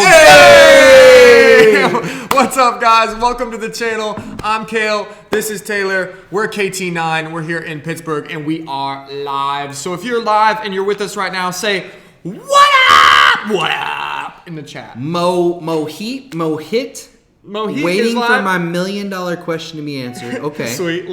Hey! What's up, guys? Welcome to the channel. I'm Kale. This is Taylor. We're KT9. We're here in Pittsburgh, and we are live. So if you're live and you're with us right now, say, what up? What up? In the chat. Mohit waiting for my $1 million question to be answered. Okay. Sweet.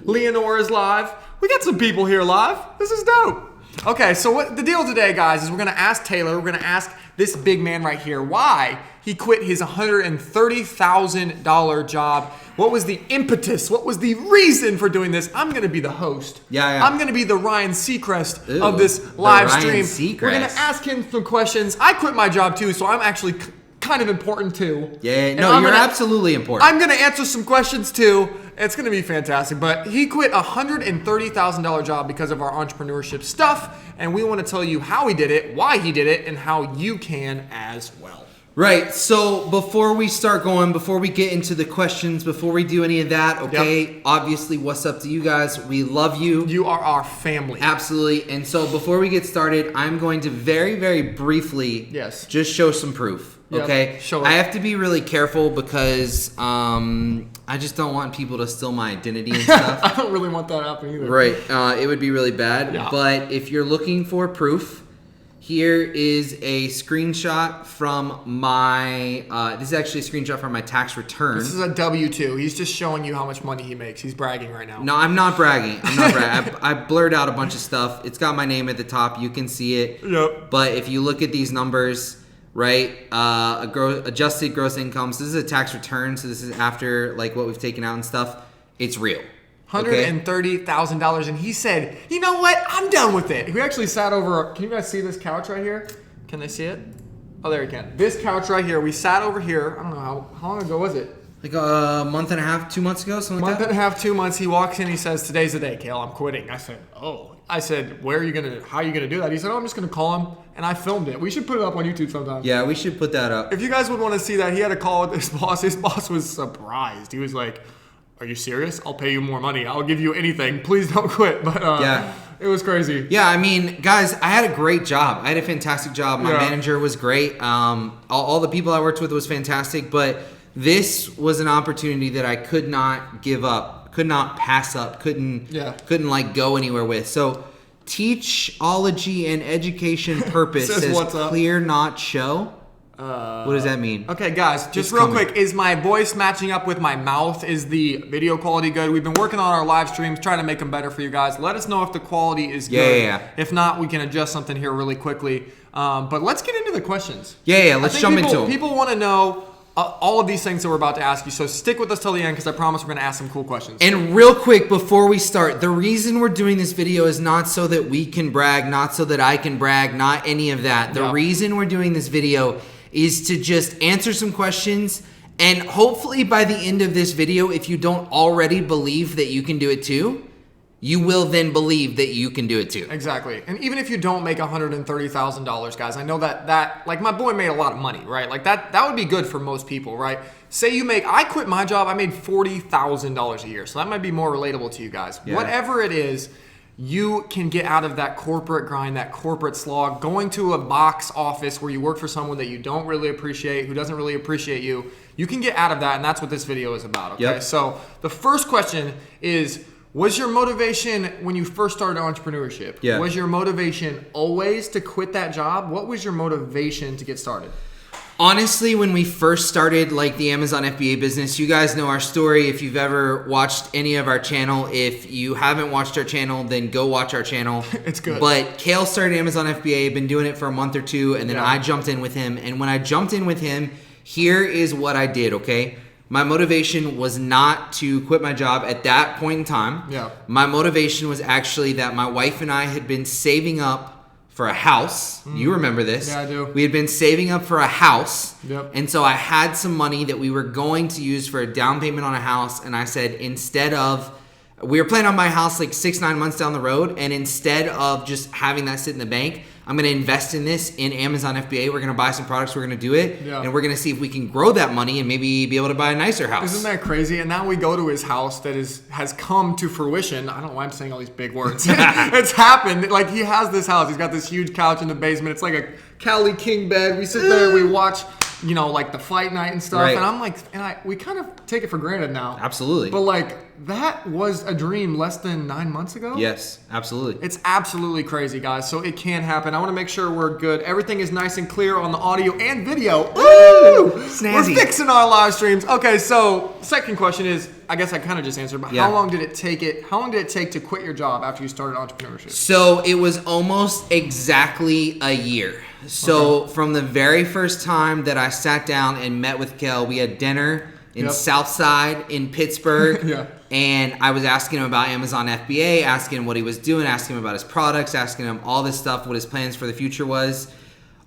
Leonore is live. We got some people here live. This is dope. Okay, so what the deal today, guys, is we're going to ask Taylor, we're going to ask this big man right here why he quit his $130,000 job. What was the impetus? What was the reason for doing this? I'm going to be the host. Yeah. I'm going to be the Ryan Seacrest of this live stream. We're going to ask him some questions. I quit my job too, so I'm actually kind of important too. Yeah, no, you're absolutely important. I'm going to answer some questions too. It's going to be fantastic. But he quit a $130,000 job because of our entrepreneurship stuff. And we want to tell you how he did it, why he did it, and how you can as well. Right. So before we start going, before we get into the questions, before we do any of that, okay, Obviously, what's up to you guys? We love you. You are our family. Absolutely. And so before we get started, I'm going to very, very briefly just show some proof. Okay, I have to be really careful because I just don't want people to steal my identity and stuff. I don't really want that happening either. Right, it would be really bad. Yeah. But if you're looking for proof, here is a screenshot from my. This is actually a screenshot from my tax return. This is a W-2. He's just showing you how much money he makes. He's bragging right now. No, I'm not bragging. I blurred out a bunch of stuff. It's got my name at the top. You can see it. Yep. But if you look at these numbers. Right, adjusted gross income. So this is a tax return. So this is after like what we've taken out and stuff. It's real. $130,000, and he said, "You know what? I'm done with it." We actually sat over. Can you guys see this couch right here? Can they see it? Oh, there you can. This couch right here. We sat over here. I don't know how long ago was it? Like a month and a half, 2 months ago, something like that. Month and a half, 2 months. He walks in. He says, "Today's the day, Kale. I'm quitting." I said, "Oh." I said, "Where are you gonna? How are you gonna do that?" He said, "Oh, I'm just gonna call him," and I filmed it. We should put it up on YouTube sometime. Yeah, we should put that up. If you guys would want to see that, he had a call with his boss. His boss was surprised. He was like, "Are you serious? I'll pay you more money. I'll give you anything. Please don't quit." But it was crazy. Yeah, I mean, guys, I had a great job. I had a fantastic job. My manager was great. All the people I worked with was fantastic. But this was an opportunity that I could not give up. Could not pass up, couldn't like go anywhere with. So teachology and education purpose says clear, not show. What does that mean? Okay, guys, just real quick, is my voice matching up with my mouth? Is the video quality good? We've been working on our live streams, trying to make them better for you guys. Let us know if the quality is good. Yeah. If not, we can adjust something here really quickly. But let's get into the questions. Yeah, let's jump into them. People want to know all of these things that we're about to ask you, so stick with us till the end because I promise we're going to ask some cool questions. And real quick, before we start, the reason we're doing this video is not so that we can brag, not so that I can brag, not any of that. The reason we're doing this video is to just answer some questions, and hopefully by the end of this video, if you don't already believe that you can do it too, you will then believe that you can do it too. Exactly. And even if you don't make $130,000, guys, I know that like my boy made a lot of money, right? Like that would be good for most people, right? Say I quit my job, I made $40,000 a year. So that might be more relatable to you guys. Yeah. Whatever it is, you can get out of that corporate grind, that corporate slog, going to a box office where you work for someone that you don't really appreciate, who doesn't really appreciate you. You can get out of that, and that's what this video is about, okay? Yep. So the first question is, was your motivation when you first started entrepreneurship? Yeah. Was your motivation always to quit that job? What was your motivation to get started? Honestly, when we first started like the Amazon FBA business, you guys know our story. If you've ever watched any of our channel, if you haven't watched our channel, then go watch our channel. It's good. But Kale started Amazon FBA, been doing it for a month or two, and then I jumped in with him. And when I jumped in with him, here is what I did, okay? My motivation was not to quit my job at that point in time. Yeah. My motivation was actually that my wife and I had been saving up for a house. You remember this. Yeah, I do. We had been saving up for a house. Yep. And so I had some money that we were going to use for a down payment on a house. And I said, we were planning on my house like 6-9 months down the road. And instead of just having that sit in the bank, I'm going to invest in this in Amazon FBA. We're going to buy some products. We're going to do it. Yeah. And we're going to see if we can grow that money and maybe be able to buy a nicer house. Isn't that crazy? And now we go to his house that has come to fruition. I don't know why I'm saying all these big words. It's happened. Like, he has this house. He's got this huge couch in the basement. It's like a Cali King bed. We sit there, we watch you know, like the fight night and stuff. Right. And I'm like, we kind of take it for granted now. Absolutely. But like, that was a dream less than 9 months ago. Yes, absolutely. It's absolutely crazy, guys. So it can happen. I want to make sure we're good. Everything is nice and clear on the audio and video. Woo! Snazzy. We're fixing our live streams. Okay, so second question is, I guess I kind of just answered, but how long did it take to quit your job after you started entrepreneurship? So it was almost exactly a year. So from the very first time that I sat down and met with Kel, we had dinner in Southside in Pittsburgh. Yeah. And I was asking him about Amazon FBA, asking him what he was doing, asking him about his products, asking him all this stuff, what his plans for the future was.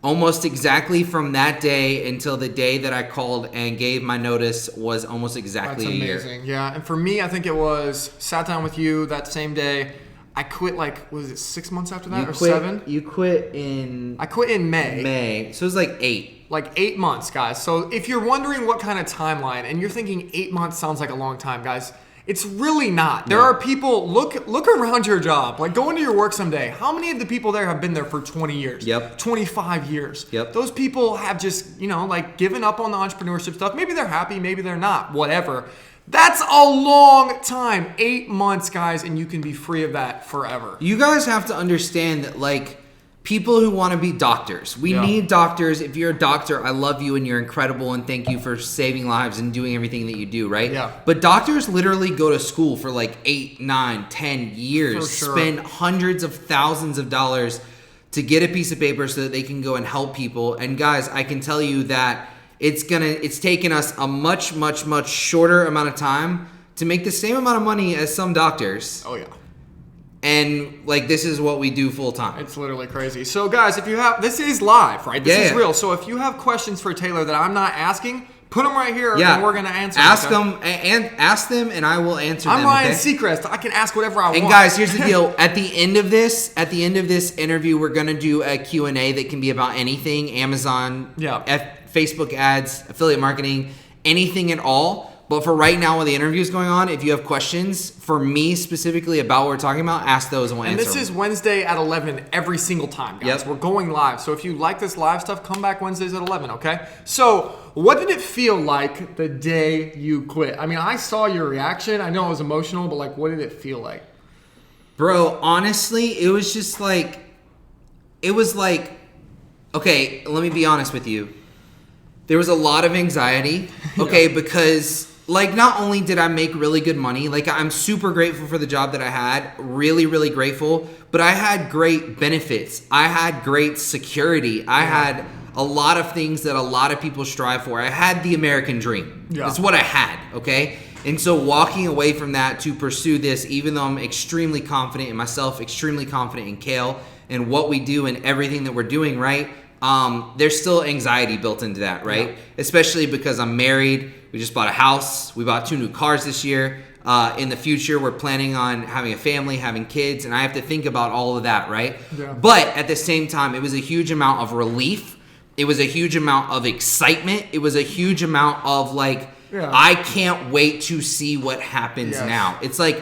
Almost exactly from that day until the day that I called and gave my notice was almost exactly a year. That's amazing. Yeah. And for me, I think it was sat down with you that same day. I quit was it 6 months after that or 7? You quit in... I quit in May. May. So it was like 8. Like 8 months, guys. So if you're wondering what kind of timeline, and you're thinking 8 months sounds like a long time, guys, it's really not. There are people, look around your job. Like, go into your work someday. How many of the people there have been there for 20 years? 25 years. Those people have just, like, given up on the entrepreneurship stuff. Maybe they're happy, maybe they're not, whatever. That's a long time. 8 months, guys, and you can be free of that forever. You guys have to understand that, like, people who want to be doctors. We need doctors. If you're a doctor, I love you and you're incredible and thank you for saving lives and doing everything that you do, right? Yeah. But doctors literally go to school for like 8, 9, 10 years, For sure. spend hundreds of thousands of dollars to get a piece of paper so that they can go and help people. And guys, I can tell you that it's taken us a much, much, much shorter amount of time to make the same amount of money as some doctors. Oh, yeah. And like, this is what we do full time. It's literally crazy. So guys, if you have, this is live, right? This is Yeah. real. So if you have questions for Taylor that I'm not asking, put them right here Yeah. and we're going to answer Ask them. them and ask them, and I will answer I'm them. Ryan okay? Seacrest. I can ask whatever I want. And guys, here's the deal. At the end of this interview, we're gonna do a Q&A that can be about anything: Amazon, Facebook ads, affiliate marketing, anything at all. But for right now, while the interview is going on, if you have questions for me specifically about what we're talking about, ask those and we'll answer this them. is Wednesday at 11 every single time, guys. Yep. We're going live. So if you like this live stuff, come back Wednesdays at 11, okay? So what did it feel like the day you quit? I mean, I saw your reaction. I know it was emotional, but like, what did it feel like? Bro, honestly, it was just like, okay, let me be honest with you. There was a lot of anxiety, okay, because like, not only did I make really good money, like, I'm super grateful for the job that I had, really, really grateful, but I had great benefits. I had great security. I had a lot of things that a lot of people strive for. I had the American dream. That's what I had, okay? And so walking away from that to pursue this, even though I'm extremely confident in myself, extremely confident in Kale and what we do and everything that we're doing, right? There's still anxiety built into that, right? Especially because I'm married. We just bought a house. We bought 2 new cars this year. In the future, we're planning on having a family, having kids, and I have to think about all of that, right? But at the same time, it was a huge amount of relief. It was a huge amount of excitement. It was a huge amount of like, I can't wait to see what happens now. It's like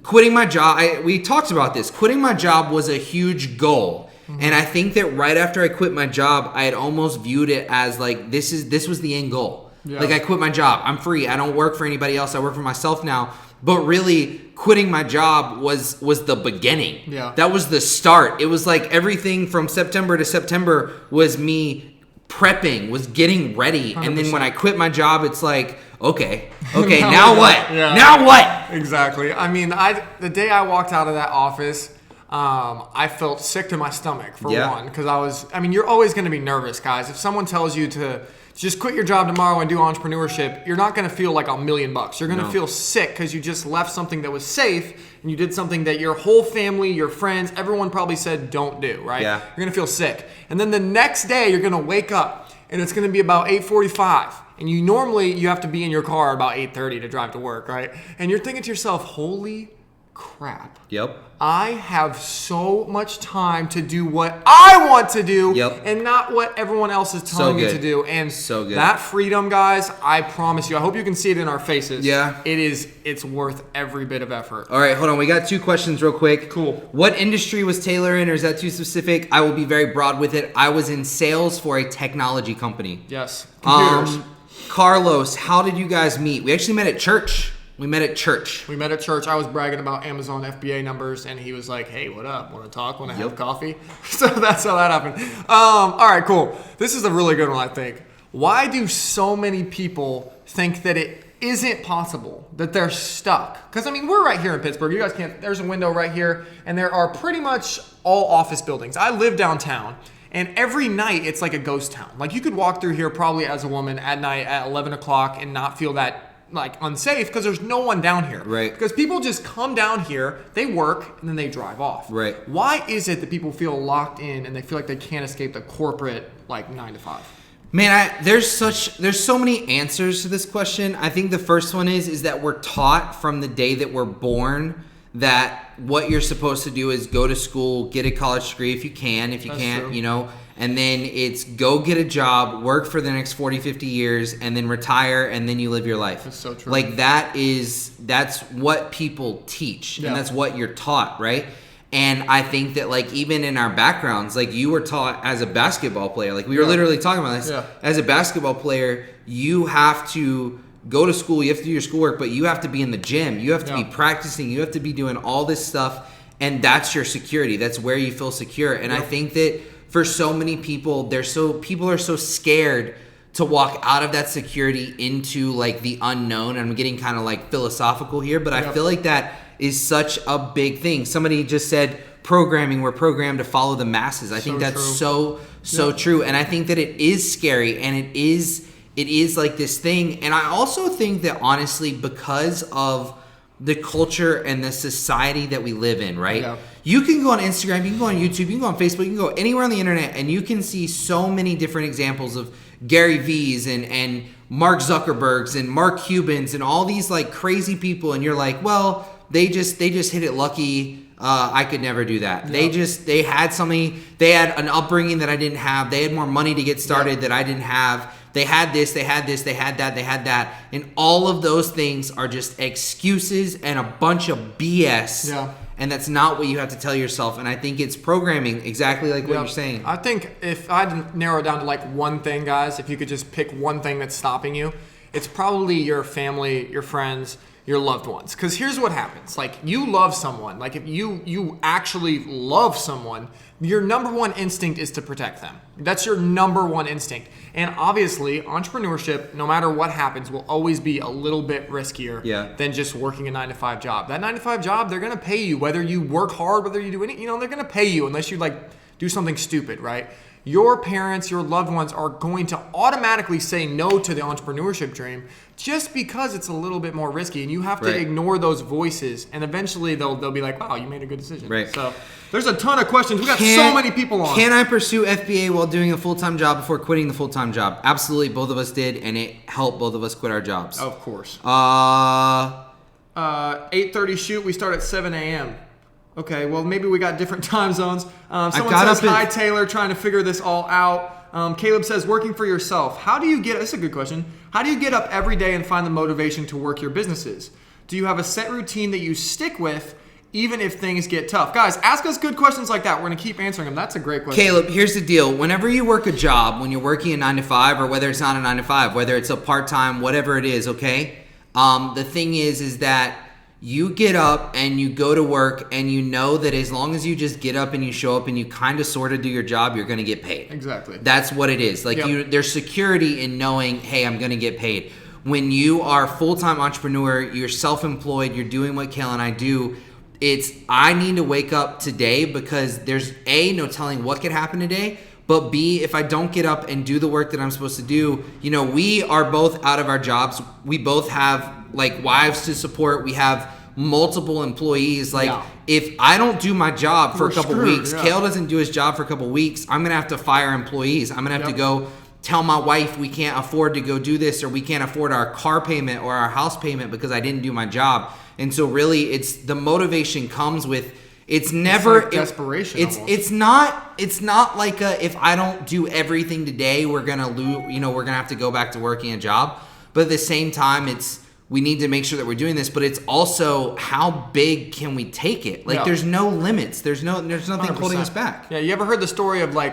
quitting my job. We talked about this. Quitting my job was a huge goal. And I think that right after I quit my job, I had almost viewed it as like, this was the end goal. Like, I quit my job. I'm free. I don't work for anybody else. I work for myself now. But really, quitting my job was the beginning. That was the start. It was like everything from September to September was me prepping, was getting ready. 100%. And then when I quit my job, it's like, okay, now what? Now what? Exactly. I mean, the day I walked out of that office, I felt sick to my stomach for one, because you're always going to be nervous, guys. If someone tells you to just quit your job tomorrow and do entrepreneurship, you're not going to feel like $1 million. You're going to feel sick because you just left something that was safe and you did something that your whole family, your friends, everyone probably said don't do, right? You're going to feel sick. And then the next day you're going to wake up and it's going to be about 8:45. And you have to be in your car about 8:30 to drive to work, right? And you're thinking to yourself, holy crap. Yep. I have so much time to do what I want to do and not what everyone else is telling me to do. And so good. That freedom, guys, I promise you, I hope you can see it in our faces. Yeah. It's worth every bit of effort. All right, hold on. We got 2 questions real quick. Cool. What industry was Taylor in, or is that too specific? I will be very broad with it. I was in sales for a technology company. Yes. Computers. Carlos, how did you guys meet? We actually met at church. We met at church. I was bragging about Amazon FBA numbers, and he was like, hey, what up? Want to talk? Want to have coffee? So that's how that happened. All right, cool. This is a really good one, I think. Why do so many people think that it isn't possible, that they're stuck? Because, I mean, we're right here in Pittsburgh. You guys can't. There's a window right here, and there are pretty much all office buildings. I live downtown. And every night, it's like a ghost town. Like, you could walk through here probably as a woman at night at 11 o'clock and not feel that like unsafe because there's no one down here. Right. Because people just come down here, they work, and then they drive off. Right. Why is it that people feel locked in and they feel like they can't escape the corporate like 9 to 5? Man, there's so many answers to this question. I think the first one is that we're taught from the day that we're born that what you're supposed to do is go to school, get a college degree if you can. If you can't, true. you know, and then it's go get a job, work for the next 40, 50 years, and then retire, and then you live your life. That's so true. Like that's what people teach, and that's what you're taught, right? And I think that like even in our backgrounds, like you were taught as a basketball player, like we were literally talking about this. Yeah. As a basketball player, you have to go to school, you have to do your schoolwork, but you have to be in the gym, you have to be practicing, you have to be doing all this stuff, and that's your security. That's where you feel secure. And I think that for so many people, people are so scared to walk out of that security into like the unknown. I'm getting kind of like philosophical here, but I feel like that is such a big thing. Somebody just said programming, we're programmed to follow the masses. I think that's so true. And I think that it is scary, and it is like this thing. And I also think that honestly, because of the culture and the society that we live in, right? Yeah. You can go on Instagram, you can go on YouTube, you can go on Facebook, you can go anywhere on the internet, and you can see so many different examples of Gary V's and Mark Zuckerbergs and Mark Cubans and all these like crazy people, and you're like, well, they just hit it lucky. I could never do that. Yep. They had something, they had an upbringing that I didn't have. They had more money to get started that I didn't have. They had this, they had this, they had that, they had that. And all of those things are just excuses and a bunch of BS. Yeah. And that's not what you have to tell yourself. And I think it's programming, exactly like what you're saying. I think if I had to narrow it down to like one thing, guys, if you could just pick one thing that's stopping you, it's probably your family, your friends, your loved ones. Because here's what happens. Like, you love someone. Like, if you actually love someone, your number one instinct is to protect them. That's your number one instinct. And obviously, entrepreneurship, no matter what happens, will always be a little bit riskier than just working a 9 to 5 job. That 9 to 5 job, they're going to pay you. Whether you work hard, whether you do anything, they're going to pay you unless you like do something stupid, right? Your parents, your loved ones are going to automatically say no to the entrepreneurship dream just because it's a little bit more risky, and you have to ignore those voices, and eventually they'll be like, wow, you made a good decision. Right. So there's a ton of questions. We got so many people on. Can I pursue FBA while doing a full-time job before quitting the full-time job? Absolutely, both of us did, and it helped both of us quit our jobs. Of course. 8:30 shoot. We start at 7 a.m. Okay, well, maybe we got different time zones. Someone says, hi, Taylor, trying to figure this all out. Caleb says, working for yourself. How do you get, this is a good question. How do you get up every day and find the motivation to work your businesses? Do you have a set routine that you stick with even if things get tough? Guys, ask us good questions like that. We're going to keep answering them. That's a great question. Caleb, here's the deal. Whenever you work a job, when you're working a 9 to 5, or whether it's not a 9 to 5, whether it's a part-time, whatever it is, okay? The thing is that you get up and you go to work, and you know that as long as you just get up and you show up and you kind of sort of do your job, you're going to get paid. Exactly. That's what it is. Like there's security in knowing, hey, I'm going to get paid. When you are a full-time entrepreneur, you're self-employed, you're doing what Kale and I do, it's I need to wake up today because there's A, no telling what could happen today, but B, if I don't get up and do the work that I'm supposed to do, we are both out of our jobs. We both have like wives to support. We have multiple employees. Like if I don't do my job for a couple weeks, Kale doesn't do his job for a couple weeks, I'm going to have to fire employees. I'm going to have to go tell my wife we can't afford to go do this, or we can't afford our car payment or our house payment because I didn't do my job. And so really it's the motivation comes with, it's never like desperation. It's not like if I don't do everything today, we're gonna lose. We're gonna have to go back to working a job. But at the same time, we need to make sure that we're doing this. But it's also how big can we take it? Like there's no limits. There's nothing 100%. Holding us back. Yeah, you ever heard the story of I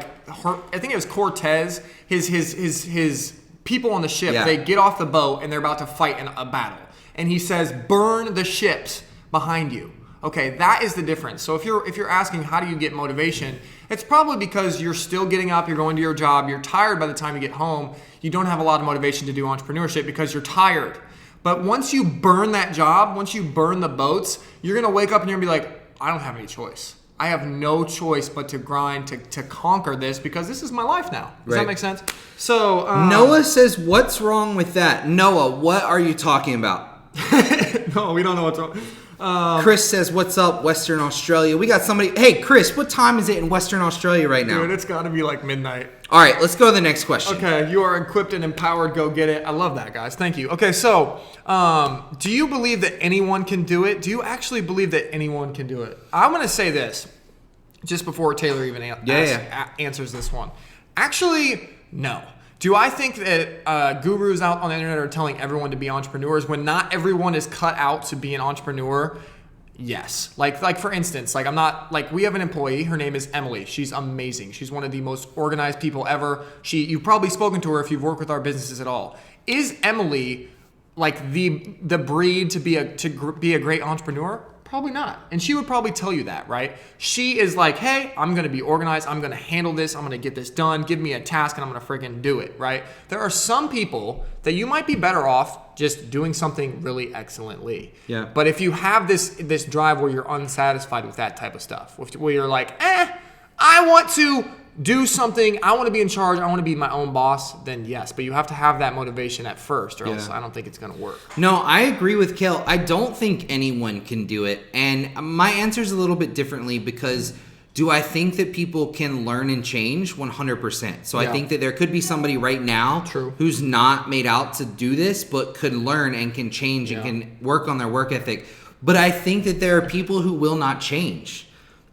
think it was Cortez. His people on the ship. Yeah. They get off the boat and they're about to fight in a battle. And he says, "Burn the ships behind you." Okay, that is the difference. So if you're asking how do you get motivation, it's probably because you're still getting up, you're going to your job, you're tired by the time you get home, you don't have a lot of motivation to do entrepreneurship because you're tired. But once you burn that job, once you burn the boats, you're gonna wake up and you're gonna be like, I don't have any choice. I have no choice but to grind to conquer this because this is my life now. Does that make sense? So Noah says, "What's wrong with that?" Noah, what are you talking about? No, we don't know what's wrong. Chris says, "What's up, Western Australia?" We got somebody. Hey, Chris, what time is it in Western Australia right now? Dude, it's got to be like midnight. All right, let's go to the next question. Okay, you are equipped and empowered. Go get it. I love that, guys. Thank you. Okay, so do you believe that anyone can do it? Do you actually believe that anyone can do it? I'm going to say this just before Taylor even answers this one. Actually, no. Do I think that gurus out on the internet are telling everyone to be entrepreneurs when not everyone is cut out to be an entrepreneur? Yes. Like for instance, we have an employee, her name is Emily. She's amazing. She's one of the most organized people ever. You've probably spoken to her if you've worked with our businesses at all. Is Emily like the breed to be a great entrepreneur? Probably not. And she would probably tell you that, right? She is like, hey, I'm going to be organized. I'm going to handle this. I'm going to get this done. Give me a task and I'm going to freaking do it, right? There are some people that you might be better off just doing something really excellently. Yeah. But if you have this drive where you're unsatisfied with that type of stuff, where you're like, I want to do something, I want to be in charge, I want to be my own boss, then yes. But you have to have that motivation at first or else I don't think it's going to work. No, I agree with Kale. I don't think anyone can do it. And my answer is a little bit differently because do I think that people can learn and change? 100%. So I think that there could be somebody right now who's not made out to do this, but could learn and can change and can work on their work ethic. But I think that there are people who will not change.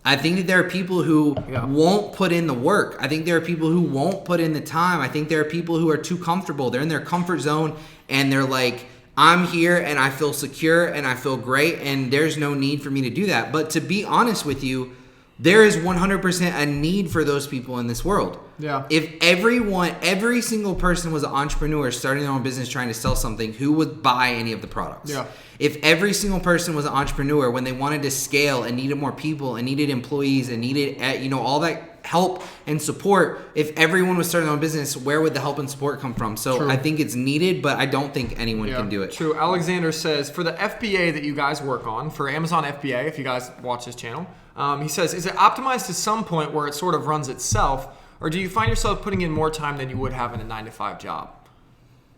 I think that there are people who won't put in the work. I think there are people who won't put in the time. I think there are people who are too comfortable. They're in their comfort zone and they're like, I'm here and I feel secure and I feel great and there's no need for me to do that. But to be honest with you, there is 100% a need for those people in this world. Yeah. If every single person was an entrepreneur starting their own business trying to sell something, who would buy any of the products? Yeah. If every single person was an entrepreneur when they wanted to scale and needed more people and needed employees and needed all that help and support, if everyone was starting their own business, where would the help and support come from? So I think it's needed, but I don't think anyone can do it. True. Alexander says, for the FBA that you guys work on, for Amazon FBA, if you guys watch this channel, he says, is it optimized to some point where it sort of runs itself, or do you find yourself putting in more time than you would have in a 9-to-5 job?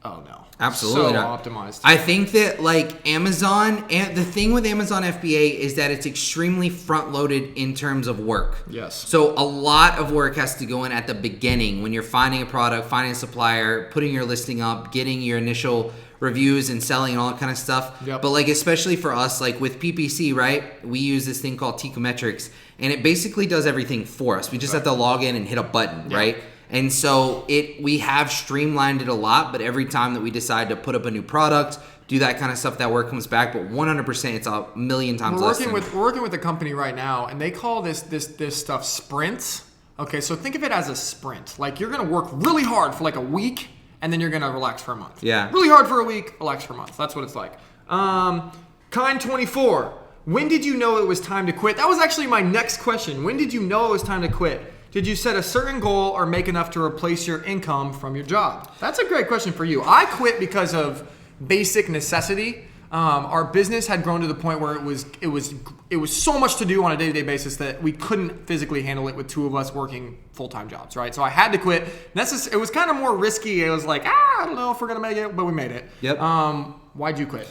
Oh, no. Absolutely so not. Optimized. I think that like Amazon, and the thing with Amazon FBA is that it's extremely front loaded in terms of work. Yes. So a lot of work has to go in at the beginning when you're finding a product, finding a supplier, putting your listing up, getting your initial reviews and selling and all that kind of stuff. Yep. But like especially for us, like with PPC, right? We use this thing called Tecometrics and it basically does everything for us. We just have to log in and hit a button, right? And so we have streamlined it a lot, but every time that we decide to put up a new product, do that kind of stuff, that work comes back. But 100%, it's a million times less. We're working with a company right now, and they call this stuff sprints. Okay, so think of it as a sprint. Like you're gonna work really hard for like a week, and then you're gonna relax for a month. Yeah. Really hard for a week, relax for a month. That's what it's like. Kind24. When did you know it was time to quit? That was actually my next question. When did you know it was time to quit? Did you set a certain goal or make enough to replace your income from your job? That's a great question for you. I quit because of basic necessity. Our business had grown to the point where it was so much to do on a day-to-day basis that we couldn't physically handle it with two of us working full-time jobs, right? So I had to quit. It was kind of more risky. It was like, I don't know if we're gonna make it, but we made it. Yep. Why'd you quit?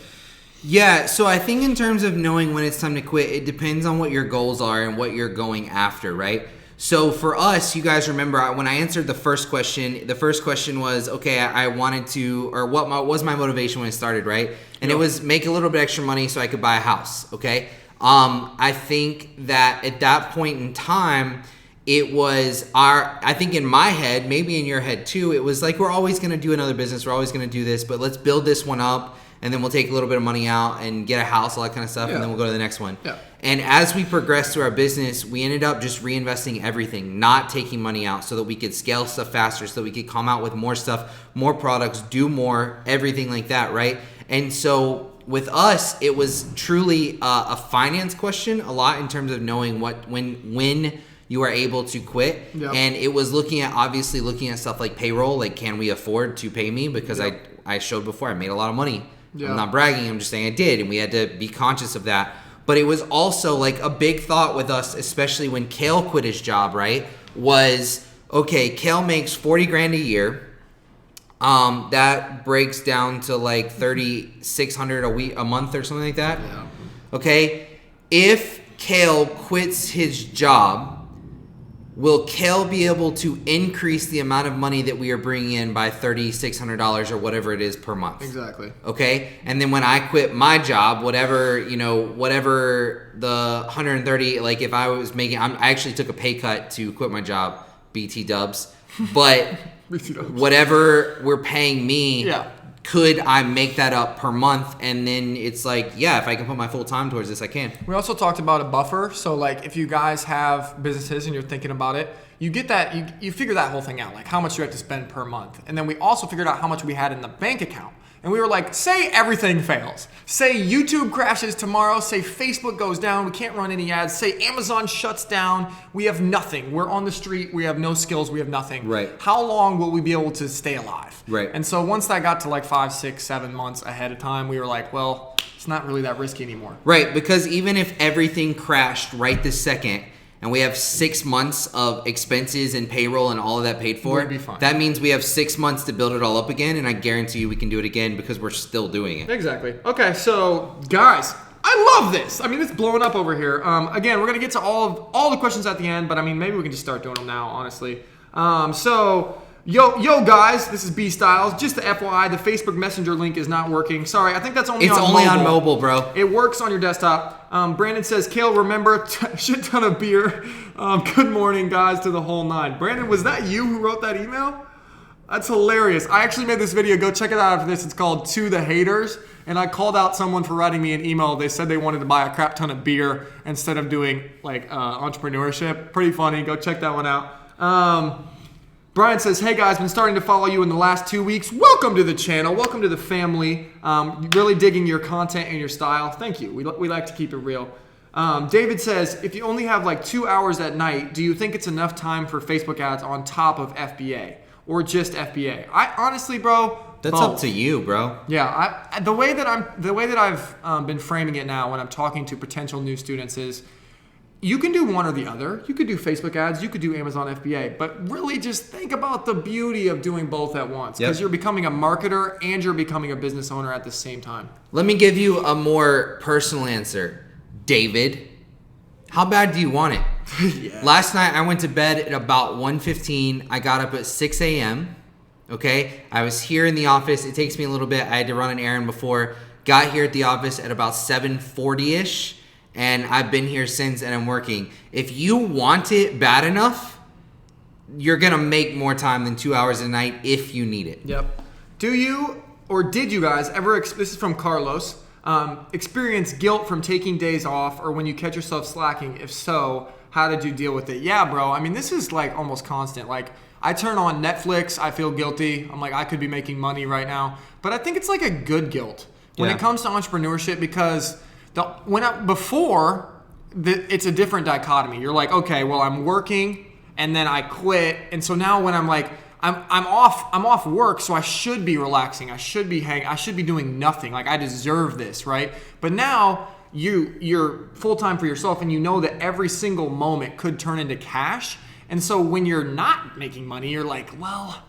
Yeah, so I think in terms of knowing when it's time to quit, it depends on what your goals are and what you're going after, right? So for us, you guys remember when I answered the first question was, okay, I wanted to, or what was my motivation when it started, right? And it was make a little bit extra money so I could buy a house, okay? I think that at that point in time, it was I think in my head, maybe in your head too, it was like, we're always going to do another business. We're always going to do this, but let's build this one up. And then we'll take a little bit of money out and get a house, all that kind of stuff, and then we'll go to the next one. Yeah. And as we progressed through our business, we ended up just reinvesting everything, not taking money out, so that we could scale stuff faster, so that we could come out with more stuff, more products, do more, everything like that, right? And so with us, it was truly a finance question, a lot in terms of knowing when you are able to quit. Yep. And it was looking at stuff like payroll, like can we afford to pay me? Because I showed before I made a lot of money. Yeah. I'm not bragging, I'm just saying I did, and we had to be conscious of that. But it was also like a big thought with us, especially when Kale quit his job, right? Was, okay, Kale makes 40 grand a year. That breaks down to like 3,600 a month or something like that. Yeah. Okay? If Kale quits his job, will Kale be able to increase the amount of money that we are bringing in by $3,600 or whatever it is per month? Exactly. Okay? And then when I quit my job, whatever the 130, like if I was making, I actually took a pay cut to quit my job, BT dubs, but whatever we're paying me, could I make that up per month? And then it's like, yeah, if I can put my full time towards this, I can. We also talked about a buffer. So like if you guys have businesses and you're thinking about it, you get that, you figure that whole thing out, like how much you have to spend per month. And then we also figured out how much we had in the bank account. And we were like, say everything fails. Say YouTube crashes tomorrow. Say Facebook goes down. We can't run any ads. Say Amazon shuts down. We have nothing. We're on the street. We have no skills. We have nothing. Right. How long will we be able to stay alive? Right. And so once that got to like 5, 6, 7 months ahead of time, we were like, well, it's not really that risky anymore. Right. Because even if everything crashed right this second, and we have 6 months of expenses and payroll and all of that paid for, We'll be fine. That means we have 6 months to build it all up again, and I guarantee you we can do it again because we're still doing it. Exactly. Okay, so guys, I love this. I mean, it's blowing up over here. Again, we're gonna get to all the questions at the end, but I mean, maybe we can just start doing them now, honestly. Yo guys, this is B Styles. Just the FYI, the Facebook Messenger link is not working. Sorry, I think that's only It's on only mobile. on mobile, bro. It works on your desktop. Brandon says, Kale, remember, shit ton of beer. Good morning, guys, to the whole nine. Brandon, was that you who wrote that email? That's hilarious. I actually made this video. Go check it out after this. It's called To the Haters. And I called out someone for writing me an email. They said they wanted to buy a crap ton of beer instead of doing like entrepreneurship. Pretty funny. Go check that one out. Brian says, hey guys, been starting to follow you in the last 2 weeks. Welcome to the channel. Welcome to the family. Really digging your content and your style. Thank you. We like to keep it real. David says, if you only have like 2 hours at night, do you think it's enough time for Facebook ads on top of FBA or just FBA? I honestly, bro, That's both. up to you, bro. Yeah, the way that I've been framing it now when I'm talking to potential new students is, you can do one or the other. You could do Facebook ads, you could do Amazon FBA, but really just think about the beauty of doing both at once, because you're becoming a marketer and you're becoming a business owner at the same time. Let me give you a more personal answer. David, how bad do you want it? Yeah. Last night I went to bed at about 1:15. I got up at 6 a.m. Okay, I was here in the office. It takes me a little bit. I had to run an errand before. Got here at the office at about 7:40ish. And I've been here since, and I'm working. If you want it bad enough, you're going to make more time than 2 hours a night if you need it. Yep. Do you, or did you guys ever, this is from Carlos, experience guilt from taking days off or when you catch yourself slacking? If so, how did you deal with it? Yeah, bro. I mean, this is like almost constant. Like, I turn on Netflix, I feel guilty. I'm like, I could be making money right now. But I think it's like a good guilt when it comes to entrepreneurship, because it's a different dichotomy. You're like, okay, well, I'm working and then I quit, and so now when I'm like, I'm off work, so I should be relaxing. I should be doing nothing. Like, I deserve this, right? But now you're full time for yourself, and you know that every single moment could turn into cash. And so when you're not making money, you're like, well,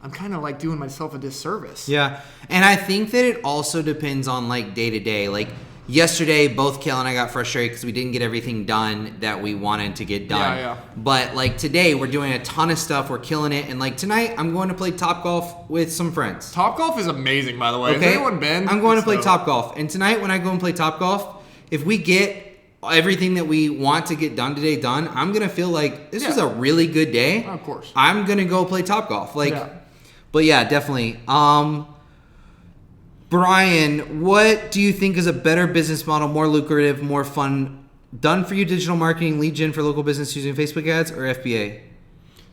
I'm kind of like doing myself a disservice. Yeah, and I think that it also depends on like day to day. Like, Yesterday, both Kale and I got frustrated because we didn't get everything done that we wanted to get done. Yeah. But like today, we're doing a ton of stuff. We're killing it. And like tonight, I'm going to play Topgolf with some friends. Topgolf is amazing, by the way. Okay? Has anyone been? I'm going to play dope. Topgolf. And tonight, when I go and play Topgolf, if we get everything that we want to get done today done, I'm going to feel like this was a really good day. Of course. I'm going to go play Topgolf. Like, Yeah. But yeah, definitely. Brian, what do you think is a better business model, more lucrative, more fun, done for you digital marketing, lead gen for local business using Facebook ads or FBA?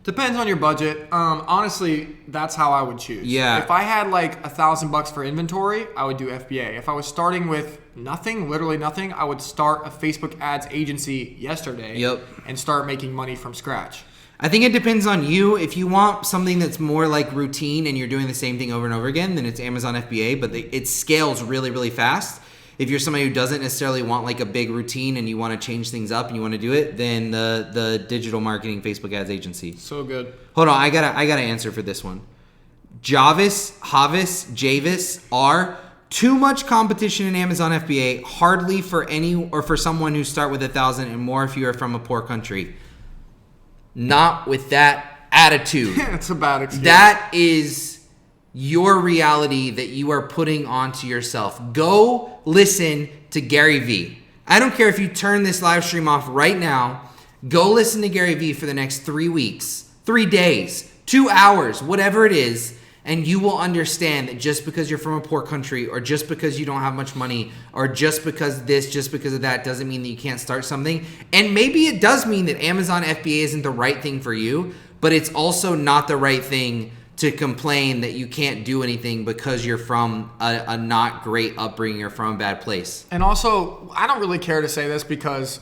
Depends on your budget. Honestly, that's how I would choose. Yeah. If I had like $1,000 for inventory, I would do FBA. If I was starting with nothing, literally nothing, I would start a Facebook ads agency yesterday. Yep. And start making money from scratch. I think it depends on you. If you want something that's more like routine and you're doing the same thing over and over again, then it's Amazon FBA, but it scales really, really fast. If you're somebody who doesn't necessarily want like a big routine and you want to change things up and you want to do it, then the digital marketing Facebook ads agency. So good. Hold on, I gotta answer for this one. Javis are too much competition in Amazon FBA, hardly for any or for someone who start with 1,000 and more if you are from a poor country. Not with that attitude. It's a bad excuse. That is your reality that you are putting onto yourself. Go listen to Gary Vee. I don't care if you turn this live stream off right now. Go listen to Gary Vee for the next 3 weeks, 3 days, 2 hours, whatever it is, and you will understand that just because you're from a poor country or just because you don't have much money or just because this, just because of that doesn't mean that you can't start something. And maybe it does mean that Amazon FBA isn't the right thing for you, but it's also not the right thing to complain that you can't do anything because you're from a not great upbringing or from a bad place. And also, I don't really care to say this because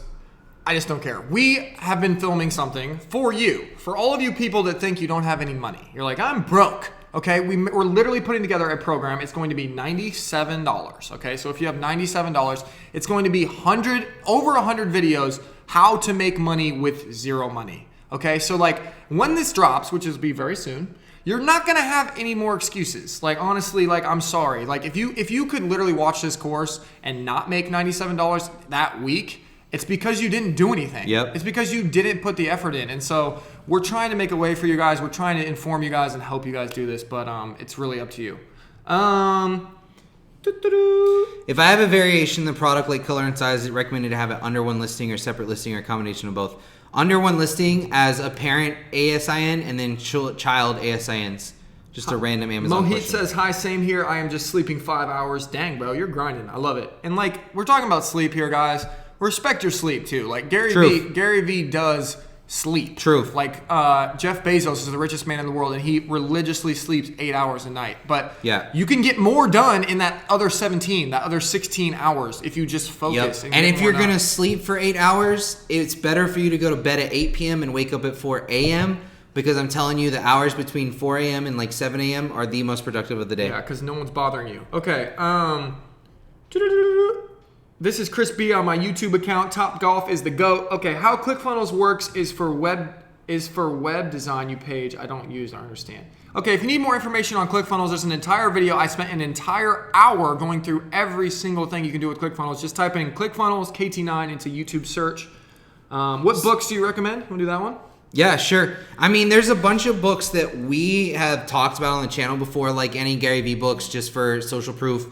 I just don't care. We have been filming something for you, for all of you people that think you don't have any money. You're like, I'm broke. Okay, we're literally putting together a program. It's going to be $97. Okay, so if you have $97, it's going to be over 100 videos how to make money with zero money. Okay, so like when this drops, which is be very soon, you're not gonna have any more excuses. Like honestly, like I'm sorry. Like if you could literally watch this course and not make $97 that week, it's because you didn't do anything. Yep. It's because you didn't put the effort in. And so we're trying to make a way for you guys. We're trying to inform you guys and help you guys do this, but it's really up to you. If I have a variation in the product like color and size, is it recommended to have it under one listing or separate listing or a combination of both? Under one listing as a parent ASIN and then child ASINs. Just a random Amazon Mohit question. says, hi, same here. I am just sleeping 5 hours. Dang, bro, you're grinding. I love it. And like, we're talking about sleep here, guys. Respect your sleep too. Like Gary Vee does sleep. Truth. Like Jeff Bezos is the richest man in the world and he religiously sleeps 8 hours a night. But yeah, you can get more done in that other 16 hours if you just focus. Yep. And if you're going to sleep for 8 hours, it's better for you to go to bed at 8 p.m. and wake up at 4 a.m. because I'm telling you the hours between 4 a.m. and like 7 a.m. are the most productive of the day. Yeah, because no one's bothering you. Okay. This is Chris B on my YouTube account. Topgolf is the GOAT. Okay, how ClickFunnels works is for web design page I don't use, I understand. Okay, if you need more information on ClickFunnels, there's an entire video. I spent an entire hour going through every single thing you can do with ClickFunnels. Just type in ClickFunnels KT9 into YouTube search. What books do you recommend? Want to do that one? Yeah, sure. I mean, there's a bunch of books that we have talked about on the channel before, like any Gary Vee books just for social proof,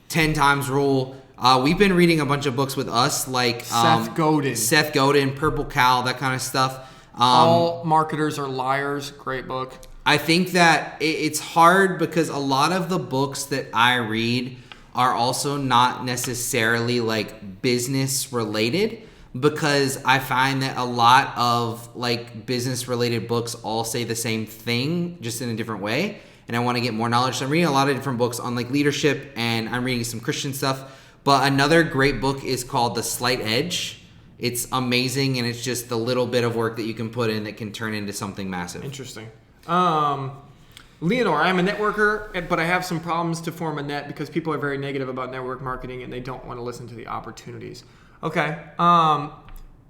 10 times rule. We've been reading a bunch of books with us, like Seth Godin, Purple Cow, that kind of stuff. All Marketers Are Liars, great book. I think that it's hard because a lot of the books that I read are also not necessarily like business related, because I find that a lot of like business related books all say the same thing just in a different way, and I want to get more knowledge. So I'm reading a lot of different books on like leadership, and I'm reading some Christian stuff. But another great book is called The Slight Edge. It's amazing, and it's just the little bit of work that you can put in that can turn into something massive. Interesting. Leonore, I'm a networker, but I have some problems to form a net because people are very negative about network marketing and they don't want to listen to the opportunities. Okay.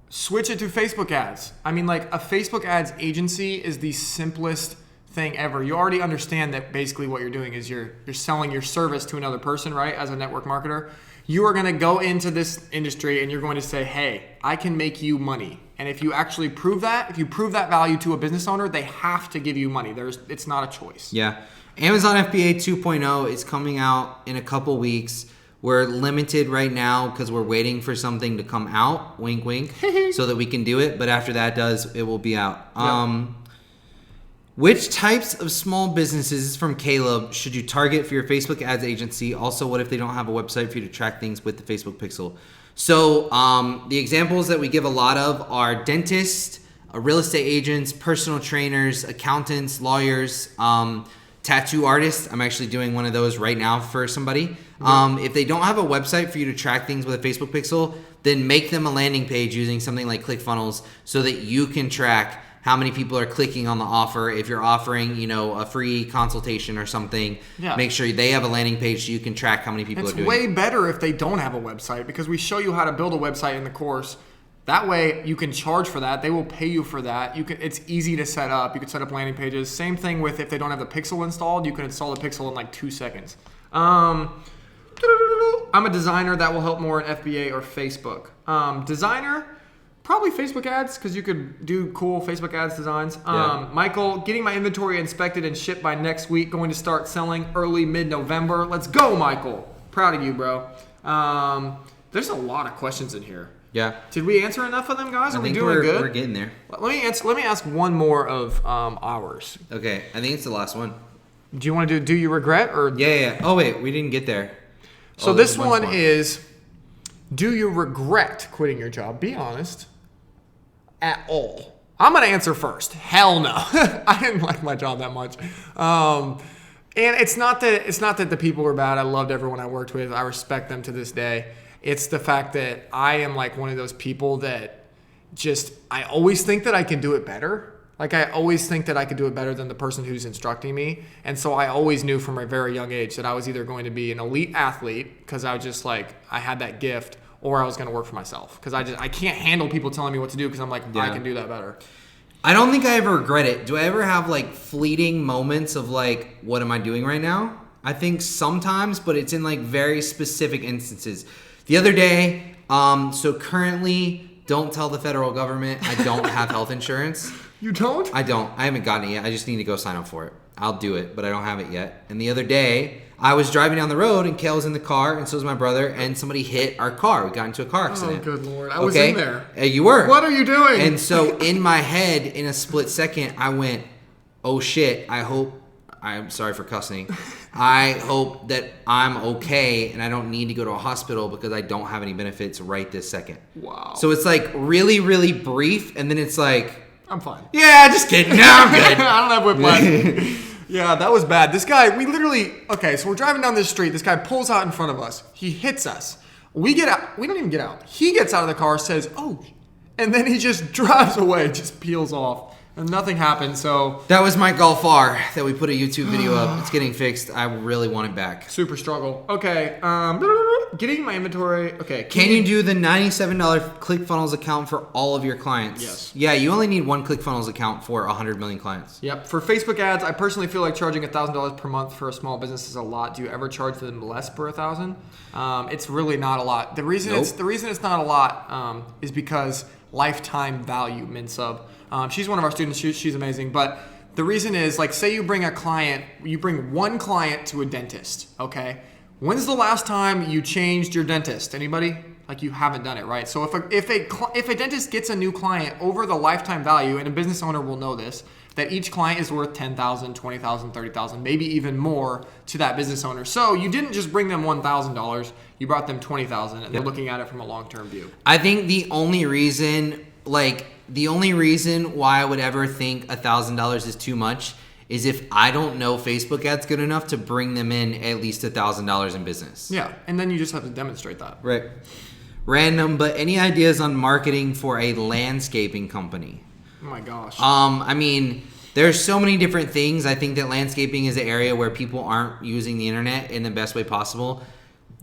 Switch it to Facebook ads. I mean, like a Facebook ads agency is the simplest thing ever. You already understand that basically what you're doing is you're selling your service to another person, right? As a network marketer. You are going to go into this industry and you're going to say, hey, I can make you money. And if you actually prove that, if you prove that value to a business owner, they have to give you money. It's not a choice. Yeah. Amazon FBA 2.0 is coming out in a couple weeks. We're limited right now because we're waiting for something to come out, wink, wink, so that we can do it. But after that it will be out. Yep. Which types of small businesses, this is from Caleb, should you target for your Facebook ads agency? Also, what if they don't have a website for you to track things with the Facebook Pixel? So the examples that we give a lot of are dentists, real estate agents, personal trainers, accountants, lawyers, tattoo artists. I'm actually doing one of those right now for somebody. If they don't have a website for you to track things with a Facebook Pixel, then make them a landing page using something like ClickFunnels so that you can track how many people are clicking on the offer. If you're offering, a free consultation or something, make sure they have a landing page so you can track how many people are doing it. It's way better if they don't have a website because we show you how to build a website in the course. That way you can charge for that. They will pay you for that. It's easy to set up. You can set up landing pages. Same thing with if they don't have the Pixel installed, you can install the Pixel in like 2 seconds. I'm a designer. That will help more in FBA or Facebook. Designer, probably Facebook ads because you could do cool Facebook ads designs. Michael, getting my inventory inspected and shipped by next week. Going to start selling early mid-November. Let's go, Michael. Proud of you, bro. There's a lot of questions in here. Yeah. Did we answer enough of them, guys? Are we doing we're, good? We're getting there. Let me ask one more of ours. Okay, I think it's the last one. Do you want to do you regret or? Yeah. Oh wait, we didn't get there. So this one is, do you regret quitting your job? Be honest. At all. I'm gonna answer first. Hell no. I didn't like my job that much. And it's not that the people were bad. I loved everyone I worked with. I respect them to this day. It's the fact that I am like one of those people that I always think that I can do it better. Like I always think that I could do it better than the person who's instructing me. And so I always knew from a very young age that I was either going to be an elite athlete because I was just like, I had that gift, or I was going to work for myself because I can't handle people telling me what to do because I'm like, I can do that better. I don't think I ever regret it. Do I ever have like fleeting moments of like, what am I doing right now? I think sometimes, but it's in like very specific instances. The other day, so currently, don't tell the federal government I don't have health insurance. You don't? I don't. I haven't gotten it yet. I just need to go sign up for it. I'll do it, but I don't have it yet. And the other day, I was driving down the road, and Kale was in the car, and so was my brother, and somebody hit our car. We got into a car accident. Oh, good Lord. I was in there. You were. What are you doing? And so in my head, in a split second, I went, oh shit, I'm sorry for cussing. I hope that I'm okay and I don't need to go to a hospital because I don't have any benefits right this second. Wow. So it's like really, really brief, and then it's like, I'm fine. Yeah, just kidding. No, I'm good. I don't have whiplash. Yeah, that was bad. This guy, so we're driving down this street. This guy pulls out in front of us. He hits us. We get out. We don't even get out. He gets out of the car, says, oh, and then he just drives away, just peels off. And nothing happened, so... That was my Golf R that we put a YouTube video up. It's getting fixed. I really want it back. Super struggle. Okay, getting my inventory... Okay. Can you do the $97 ClickFunnels account for all of your clients? Yes. Yeah, you only need one ClickFunnels account for 100 million clients. Yep. For Facebook ads, I personally feel like charging $1,000 per month for a small business is a lot. Do you ever charge them less per $1,000? It's really not a lot. The reason it's not a lot is because lifetime value, MinSub. She's one of our students. She's amazing. But the reason is, like, say you bring one client to a dentist, okay? When's the last time you changed your dentist? Anybody? Like, you haven't done it, right? So if a dentist gets a new client over the lifetime value, and a business owner will know this, that each client is worth $10,000, $20,000, $30,000, maybe even more to that business owner. So you didn't just bring them $1,000, you brought them $20,000, and they're looking at it from a long-term view. I think the only reason why I would ever think $1,000 is too much is if I don't know Facebook ads good enough to bring them in at least $1,000 in business. Yeah, and then you just have to demonstrate that. Right. Random, but any ideas on marketing for a landscaping company? Oh my gosh. I mean, there's so many different things. I think that landscaping is an area where people aren't using the internet in the best way possible.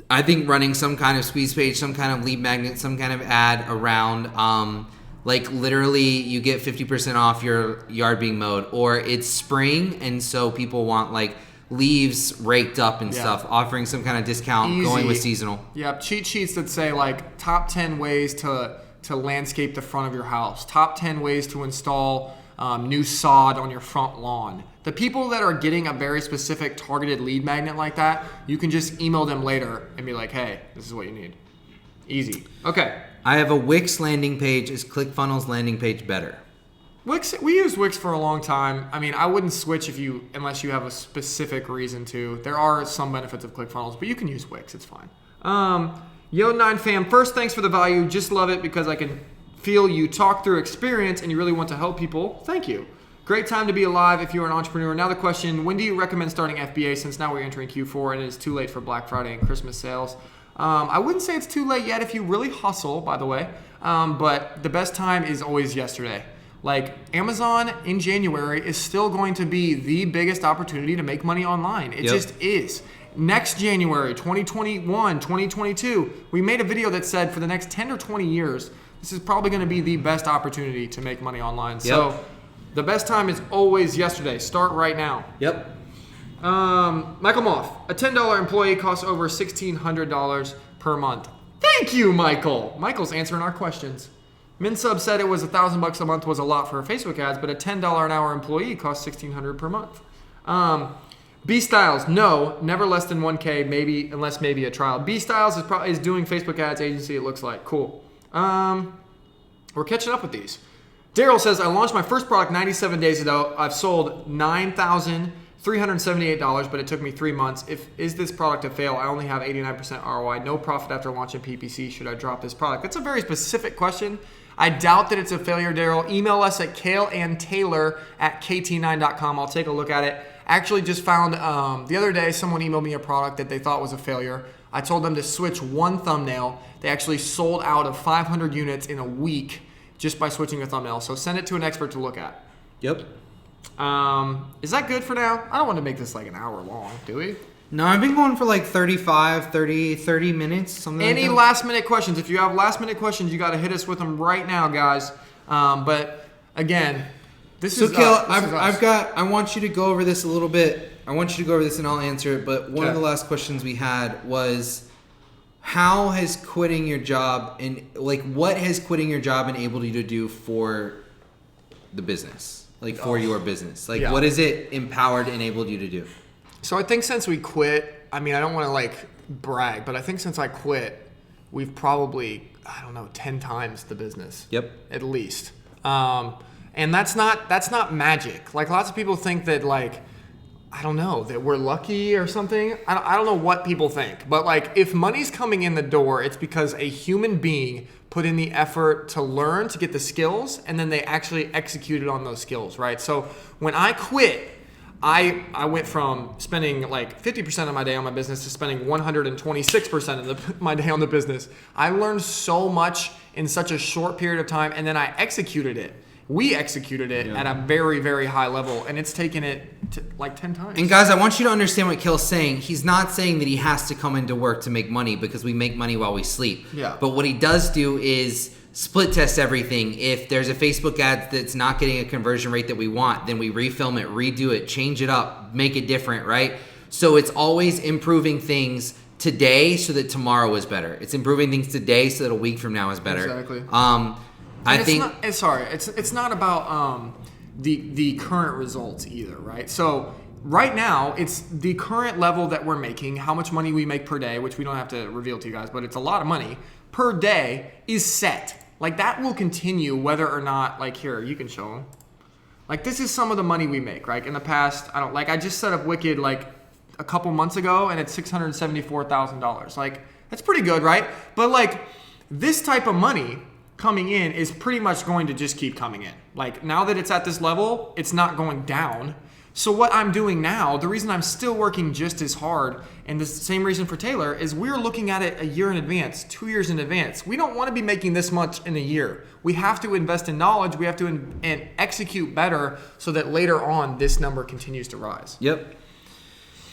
I think running some kind of squeeze page, some kind of lead magnet, some kind of ad around, like literally you get 50% off your yard being mowed, or it's spring and so people want like leaves raked up and Yeah. stuff, offering some kind of discount, going with seasonal. Yeah, cheat sheets that say like top 10 ways to landscape the front of your house, top 10 ways to install new sod on your front lawn. The people that are getting a very specific targeted lead magnet like that, you can just email them later and be like, hey, this is what you need. Easy. Okay. I have a Wix landing page. Is ClickFunnels landing page better? Wix, we used Wix for a long time. I mean, I wouldn't switch unless you have a specific reason to. There are some benefits of ClickFunnels, but you can use Wix. It's fine. Yo9 fam, first, thanks for the value. Just love it because I can feel you talk through experience and you really want to help people. Thank you. Great time to be alive if you're an entrepreneur. Now the question, when do you recommend starting FBA since now we're entering Q4 and it is too late for Black Friday and Christmas sales? I wouldn't say it's too late yet if you really hustle, by the way. But the best time is always yesterday. Like Amazon in January is still going to be the biggest opportunity to make money online. It just is. Next January, 2021, 2022, we made a video that said for the next 10 or 20 years, this is probably going to be the best opportunity to make money online. So the best time is always yesterday. Start right now. Yep. Michael Moff, a $10 employee costs over $1,600 per month. Thank you, Michael. Michael's answering our questions. Minsub said it was $1,000 a month was a lot for Facebook ads, but a $10 an hour employee costs $1,600 per month. B Styles, no, never less than 1K, maybe unless maybe a trial. B Styles is doing Facebook ads agency. It looks like cool. We're catching up with these. Daryl says I launched my first product 97 days ago. I've sold $9,378, but it took me 3 months. Is this product a fail? I only have 89% ROI. No profit after launching PPC. Should I drop this product? That's a very specific question. I doubt that it's a failure, Daryl. Email us at kaleandtaylor@kt9.com. I'll take a look at it. Actually just found the other day someone emailed me a product that they thought was a failure. I told them to switch one thumbnail. They actually sold out of 500 units in a week just by switching a thumbnail. So send it to an expert to look at. Yep. Is that good for now? I don't want to make this like an hour long, do we? No, I've been going for like 30 minutes, something Any like that. last minute questions? If you have last minute questions, you got to hit us with them right now, guys. But again, this is Kale, us. I want you to go over this a little bit. I want you to go over this and I'll answer it. But one of the last questions we had was, how has quitting your job what has quitting your job enabled you to do for the business? Like for your business? Like what has it empowered, enabled you to do? So I think since we quit, I mean, I don't want to like brag, but I think since I quit, we've probably, 10 times the business. Yep. At least. And that's not magic. Like lots of people think that like, I don't know, that we're lucky or something. I don't know what people think, but like if money's coming in the door, it's because a human being put in the effort to learn, to get the skills, and then they actually executed on those skills, right? So when I quit, I went from spending like 50% of my day on my business to spending 126% of my day on the business. I learned so much in such a short period of time, and then I executed it. We executed it at a very, very high level, and it's taken it to like 10 times. And guys, I want you to understand what Kale's saying. He's not saying that he has to come into work to make money because we make money while we sleep. Yeah. But what he does do is split test everything. If there's a Facebook ad that's not getting a conversion rate that we want, then we refilm it, redo it, change it up, make it different, right? So it's always improving things today so that tomorrow is better. It's improving things today so that a week from now is better. Exactly. It's not about the current results either, right? So right now, it's the current level that we're making, how much money we make per day, which we don't have to reveal to you guys, but it's a lot of money per day is set. Like that will continue whether or not, like here, you can show them. Like this is some of the money we make, right? In the past, I just set up Wicked like a couple months ago and it's $674,000. Like that's pretty good, right? But like this type of money coming in is pretty much going to just keep coming in. Like now that it's at this level, it's not going down. So what I'm doing now, the reason I'm still working just as hard, and the same reason for Taylor, is we're looking at it a year in advance, 2 years in advance. We don't want to be making this much in a year. We have to invest in knowledge. We have to and execute better so that later on this number continues to rise. Yep.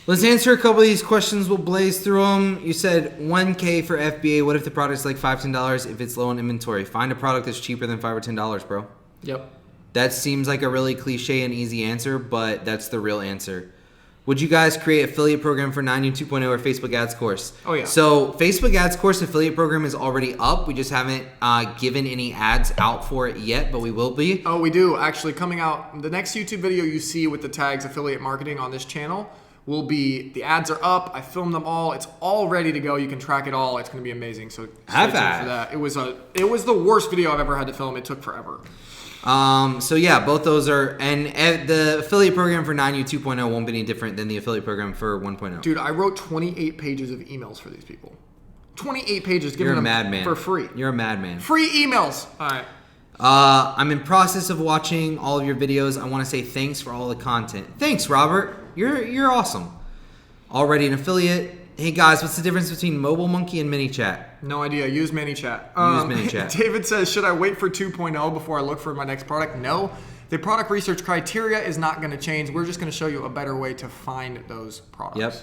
Let's answer a couple of these questions. We'll blaze through them. You said 1K for FBA. What if the product's like $5, $10 if it's low on inventory? Find a product that's cheaper than $5 or $10, bro. Yep. That seems like a really cliche and easy answer, but that's the real answer. would you guys create affiliate program for 9U 2.0 or Facebook ads course? Oh, yeah. So Facebook ads course affiliate program is already up. We just haven't given any ads out for it yet, but we will be. Oh, we do. Actually, coming out, the next YouTube video you see with the tags affiliate marketing on this channel will be, the ads are up. I filmed them all. It's all ready to go. You can track it all. It's going to be amazing. So stay tuned for that. It was the worst video I've ever had to film. It took forever. So yeah, both those are, and the affiliate program for 9U 2.0 won't be any different than the affiliate program for 1.0. Dude, I wrote 28 pages of emails for these people. 28 pages, giving You're a them madman. for free. You're a madman. Free emails. All right. I'm in process of watching all of your videos. I want to say thanks for all the content. Thanks, Robert. You're awesome. Already an affiliate. Hey guys, what's the difference between Mobile Monkey and ManyChat? No idea. Use ManyChat. Use ManyChat. David says, should I wait for 2.0 before I look for my next product? No. The product research criteria is not going to change. We're just going to show you a better way to find those products. Yep.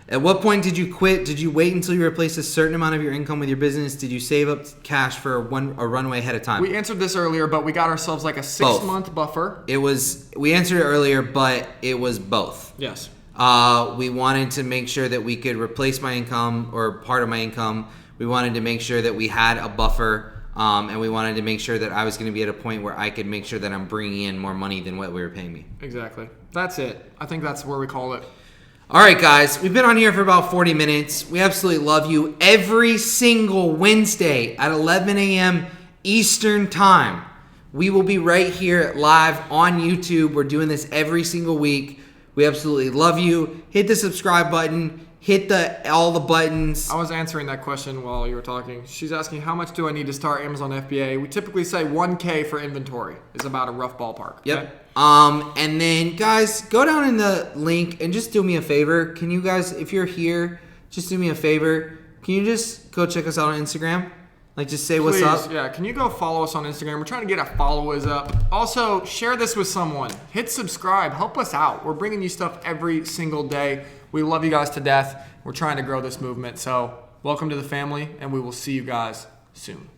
At what point did you quit? Did you wait until you replaced a certain amount of your income with your business? Did you save up cash for a runway ahead of time? We answered this earlier, but we got ourselves like a 6-month buffer. We answered it earlier, but it was both. Yes. We wanted to make sure that we could replace my income or part of my income. We wanted to make sure that we had a buffer, and we wanted to make sure that I was going to be at a point where I could make sure that I'm bringing in more money than what we were paying me. Exactly. That's it. I think that's where we call it. All right, guys. We've been on here for about 40 minutes. We absolutely love you. Every single Wednesday at 11 a.m. Eastern Time, we will be right here live on YouTube. We're doing this every single week. We absolutely love you. Hit the subscribe button. Hit all the buttons. I was answering that question while you were talking. She's asking, how much do I need to start Amazon FBA? We typically say 1K for inventory is about a rough ballpark. Yep. Okay? And then, guys, go down in the link and just do me a favor. Can you guys, if you're here, just do me a favor. Can you just go check us out on Instagram? Like, just say what's up. Yeah, can you go follow us on Instagram? We're trying to get our followers up. Also, share this with someone. Hit subscribe. Help us out. We're bringing you stuff every single day. We love you guys to death. We're trying to grow this movement. So welcome to the family, and we will see you guys soon.